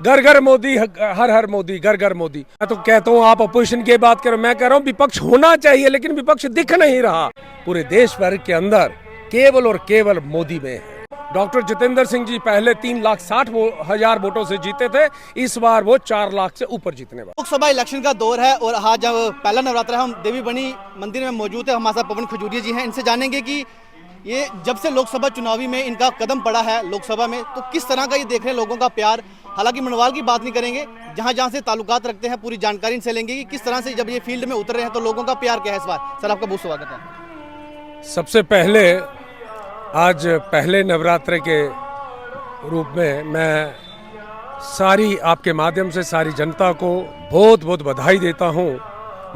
घर घर मोदी, हर हर मोदी, घर घर मोदी। मैं तो कहता हूँ आप अपोजिशन की बात करो, मैं कह रहा हूँ विपक्ष होना चाहिए, लेकिन विपक्ष दिख नहीं रहा। पूरे देश भर के अंदर केवल और केवल मोदी में है। डॉक्टर जितेंद्र सिंह जी पहले 3,60,000 वोटों से जीते थे, इस बार वो 4 लाख से ऊपर जीतने वाले। लोकसभा इलेक्शन का दौर है और आज जब पहला नवरात्र है, हम देवी बनी मंदिर में मौजूद है। हमारे साथ पवन खजूरिया जी हैं, इनसे जानेंगे कि ये जब से लोकसभा चुनावी में इनका कदम पड़ा है लोकसभा में, तो किस तरह का ये देख रहे हैं लोगों का प्यार। हालांकि मनवाल की बात नहीं करेंगे, जहां जहां से ताल्लुकात रखते हैं पूरी जानकारी इनसे लेंगे कि किस तरह से जब ये फील्ड में उतर रहे हैं तो लोगों का प्यार क्या है इस बार। सर आपका बहुत स्वागत है। सबसे पहले आज पहले नवरात्र के रूप में मैं सारी आपके माध्यम से सारी जनता को बहुत बहुत बधाई देता हूं।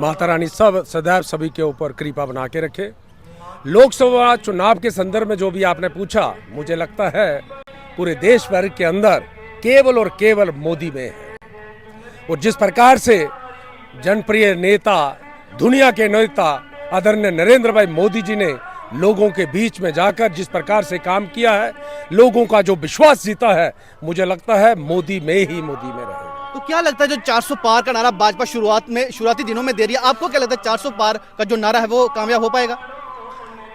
माता रानी सब सदैव सभी के ऊपर कृपा बना के रखे। लोकसभा चुनाव के संदर्भ में जो भी आपने पूछा, मुझे लगता है पूरे देश भर के अंदर केवल और केवल मोदी में है। और जिस प्रकार से जनप्रिय नेता, दुनिया के नेता आदरणीय नरेंद्र भाई मोदी जी ने लोगों के बीच में जाकर जिस प्रकार से काम किया है, लोगों का जो विश्वास जीता है, मुझे लगता है मोदी में ही मोदी में रहे। तो क्या लगता है जो 400 पार का नारा भाजपा शुरुआती दिनों में दे रही है, आपको क्या लगता है 400 पार का जो नारा है वो कामयाब हो पाएगा?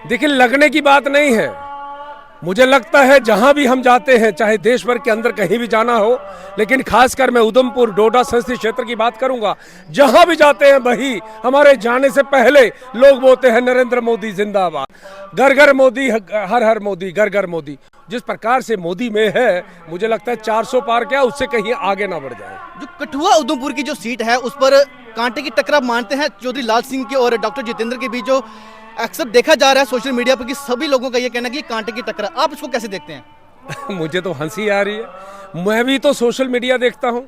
देखिए, लगने की बात नहीं है। मुझे लगता है जहां भी हम जाते हैं, चाहे देश भर के अंदर कहीं भी जाना हो, लेकिन खासकर मैं उधमपुर डोडा संसदीय क्षेत्र की बात करूंगा, जहां भी जाते हैं वही हमारे जाने से पहले लोग बोलते हैं नरेंद्र मोदी जिंदाबाद, घर घर मोदी, हर हर मोदी, घर घर मोदी। जिस प्रकार से मोदी में है, मुझे लगता है 400 पार क्या उससे कहीं आगे ना बढ़ जाए। जो कठुआ उधमपुर की जो सीट है उस पर कांटे की टक्कर मानते हैं चौधरी लाल सिंह के और डॉक्टर जितेंद्र के बीच, जो अक्सर देखा जा रहा है सोशल मीडिया पर कि सभी लोगों का ये कहना है कि कांटे की टक्कर। आप इसको कैसे देखते हैं? मुझे तो हंसी आ रही है। मैं भी तो सोशल मीडिया देखता हूँ।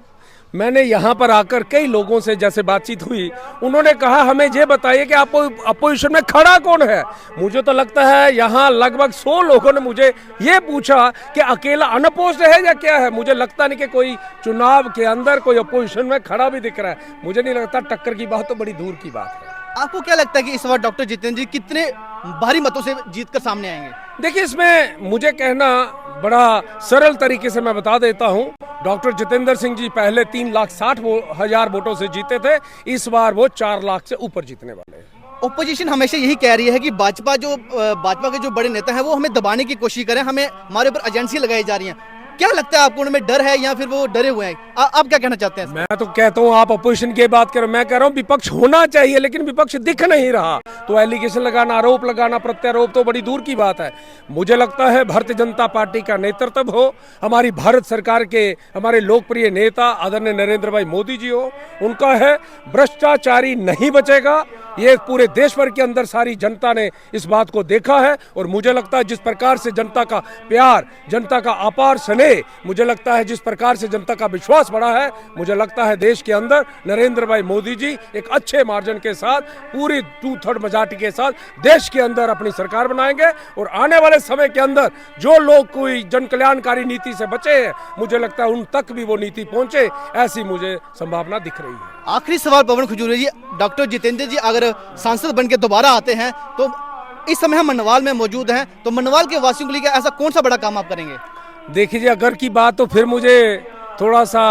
मैंने यहाँ पर आकर कई लोगों से जैसे बातचीत हुई, उन्होंने कहा हमें ये बताइए कि आप अपोजिशन में खड़ा कौन है। मुझे तो लगता है यहाँ लगभग 100 लोगों ने मुझे ये पूछा कि अकेला अनअपोज्ड है या क्या है। मुझे लगता नहीं कि कोई चुनाव के अंदर कोई अपोजिशन में खड़ा भी दिख रहा है। मुझे नहीं लगता, टक्कर की बात तो बड़ी दूर की बात है। आपको क्या लगता है कि इस बार डॉक्टर जितेंद्र जी कितने भारी मतों से जीतकर सामने आएंगे? देखिए, इसमें मुझे कहना बड़ा सरल तरीके से मैं बता देता हूं। डॉक्टर जितेंद्र सिंह जी पहले 3,60,000 वोटों से जीते थे, इस बार वो 4 लाख से ऊपर जीतने वाले हैं। ओपोजिशन हमेशा यही कह रही है कि भाजपा के जो बड़े नेता हैं वो हमें दबाने की कोशिश करें, हमें हमारे ऊपर एजेंसी लगाई जा रही है। क्या लगता है आपको, उनमें डर है या फिर वो डरे हुए हैं? आप क्या कहना चाहते हैं? मैं तो कहता हूँ आप अपोजिशन की बात करो, मैं कह रहा हूँ विपक्ष होना चाहिए, लेकिन विपक्ष दिख नहीं रहा। तो एलिगेशन लगाना, आरोप लगाना, प्रत्यारोप तो बड़ी दूर की बात है। मुझे लगता है भारतीय जनता पार्टी का नेतृत्व हो, हमारी भारत सरकार के हमारे लोकप्रिय नेता आदरणीय नरेंद्र भाई मोदी जी हो, उनका है भ्रष्टाचारी नहीं बचेगा। ये पूरे देश भर के अंदर सारी जनता ने इस बात को देखा है। और मुझे लगता है जिस प्रकार से जनता का प्यार, जनता का अपार स्नेह, मुझे लगता है जिस प्रकार से जनता का विश्वास बढ़ा है, मुझे लगता है देश के अंदर नरेंद्र भाई मोदी जी एक अच्छे मार्जिन के साथ, पूरी 2/3 मेजॉरिटी के साथ देश के अंदर अपनी सरकार बनाएंगे। और आने वाले समय के अंदर जो लोग कोई जन कल्याणकारी नीति से बचे हैं, मुझे लगता है उन तक भी वो नीति पहुंचे, ऐसी मुझे संभावना दिख रही है। आखिरी सवाल पवन खजूरिया जी, डॉक्टर जितेंद्र जी अगर सांसद बन के दोबारा आते हैं तो इस समय हम मनवाल में मौजूद हैं, तो मनवाल के वासियों के लिए ऐसा कौन सा बड़ा काम आप करेंगे? देखिए, अगर की बात तो फिर मुझे थोड़ा सा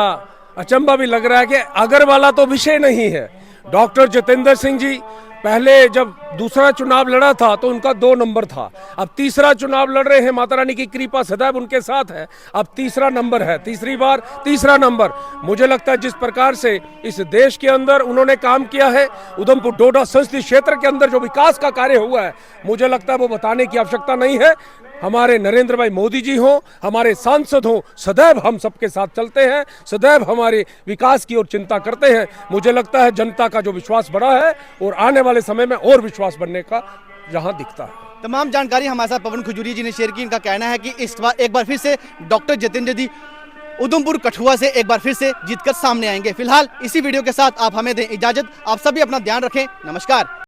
अचंभा भी लग रहा है कि अगर वाला तो विषय नहीं है। डॉक्टर जितेंद्र सिंह जी पहले जब दूसरा चुनाव लड़ा था तो उनका 2 नंबर था, अब तीसरा चुनाव लड़ रहे हैं, माता रानी की कृपा सदैव उनके साथ है, अब तीसरा नंबर है, तीसरी बार तीसरा नंबर। मुझे लगता है जिस प्रकार से इस देश के अंदर उन्होंने काम किया है, उधमपुर डोडा संसदीय क्षेत्र के अंदर जो विकास का कार्य हुआ है, मुझे लगता है वो बताने की आवश्यकता नहीं है। हमारे नरेंद्र भाई मोदी जी हों, हमारे सांसद हों, सदैव हम सबके साथ चलते हैं, सदैव हमारे विकास की ओर चिंता करते हैं। मुझे लगता है जनता का जो विश्वास बढ़ा है और आने वाले समय में और विश्वास बढ़ने का जहां दिखता है। तमाम जानकारी हमारे साथ पवन खजूरिया जी ने शेयर की। इनका कहना है कि इस बार एक बार फिर से डॉक्टर जितेंद्र जी उधमपुर कठुआ से एक बार फिर से जीतकर सामने आएंगे। फिलहाल इसी वीडियो के साथ आप हमें दें इजाजत। आप सभी अपना ध्यान रखें। नमस्कार।